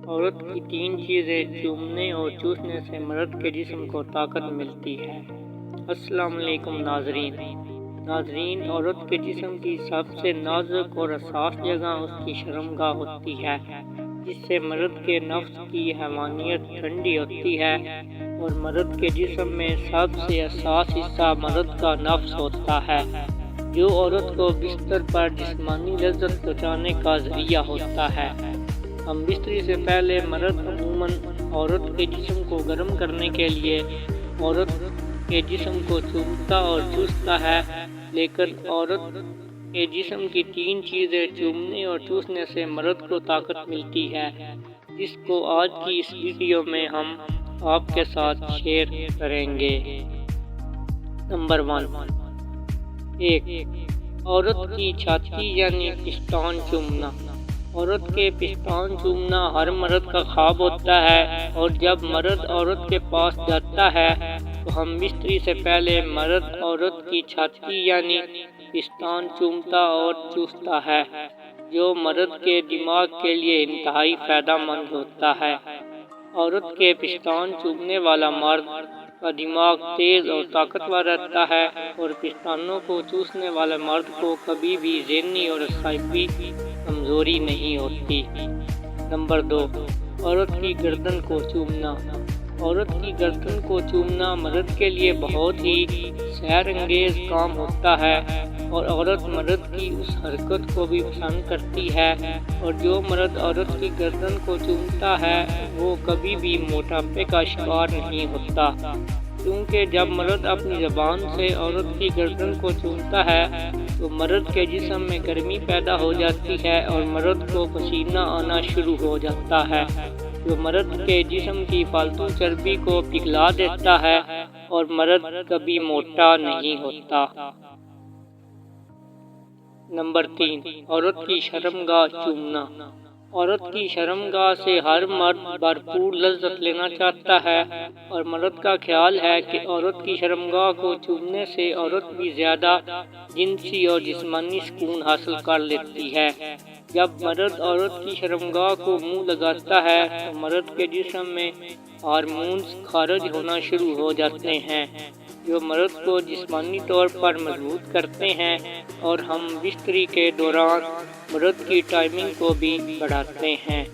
عورت کی 3 چیزیں چومنے اور چوسنے سے مرد کے جسم کو طاقت ملتی ہے۔ السلام علیکم ناظرین، عورت کے جسم کی سب سے نازک اور حساس جگہ اس کی شرمگاہ ہوتی ہے، جس سے مرد کے نفس کی حیوانیت ٹھنڈی ہوتی ہے، اور مرد کے جسم میں سب سے حساس حصہ مرد کا نفس ہوتا ہے، جو عورت کو بستر پر جسمانی لذت پہنچانے کا ذریعہ ہوتا ہے۔ ہم بستری سے پہلے مرد عموماً عورت کے جسم کو گرم کرنے کے لیے عورت کے جسم کو چومتا اور چوستا ہے، لیکن عورت کے جسم کی 3 چیزیں چومنے اور چوسنے سے مرد کو طاقت ملتی ہے، جس کو آج کی اس ویڈیو میں ہم آپ کے ساتھ شیئر کریں گے۔ نمبر 1، عورت کی چھاتی یعنی پستان چومنا۔ عورت کے پستان چومنا ہر مرد کا خواب ہوتا ہے، اور جب مرد عورت کے پاس جاتا ہے تو ہم بستری سے پہلے مرد عورت کی چھاتی یعنی پستان چومتا اور چوستا ہے، جو مرد کے دماغ کے لیے انتہائی فائدہ مند ہوتا ہے۔ عورت کے پستان چومنے والا مرد کا دماغ تیز اور طاقتور رہتا ہے، اور پستانوں کو چوسنے والے مرد کو کبھی بھی ذہنی اور اعصابی کمزوری نہیں ہوتی۔ نمبر 2، عورت کی گردن کو چومنا۔ عورت کی گردن کو چومنا مرد کے لیے بہت ہی سحر انگیز کام ہوتا ہے، اور عورت مرد کی اس حرکت کو بھی پسند کرتی ہے، اور جو مرد عورت کی گردن کو چومتا ہے وہ کبھی بھی موٹاپے کا شکار نہیں ہوتا، کیونکہ جب مرد اپنی زبان سے عورت کی گردن کو چومتا ہے تو مرد کے جسم میں گرمی پیدا ہو جاتی ہے اور مرد کو پسینہ آنا شروع ہو جاتا ہے، جو مرد کے جسم کی فالتو چربی کو پگھلا دیتا ہے، اور مرد کبھی موٹا نہیں ہوتا۔ نمبر 3، عورت کی شرمگاہ چومنا۔ عورت کی شرمگاہ سے ہر مرد بھرپور لذت لینا چاہتا ہے، اور مرد کا خیال ہے کہ عورت کی شرمگاہ کو چومنے سے عورت بھی زیادہ جنسی اور جسمانی سکون حاصل کر لیتی ہے۔ جب مرد عورت کی شرمگاہ کو منہ لگاتا ہے تو مرد کے جسم میں ہارمونز خارج ہونا شروع ہو جاتے ہیں، جو مرد کو جسمانی طور پر مضبوط کرتے ہیں، اور ہم بستری کے دوران مرد کی ٹائمنگ کو بھی بڑھاتے ہیں۔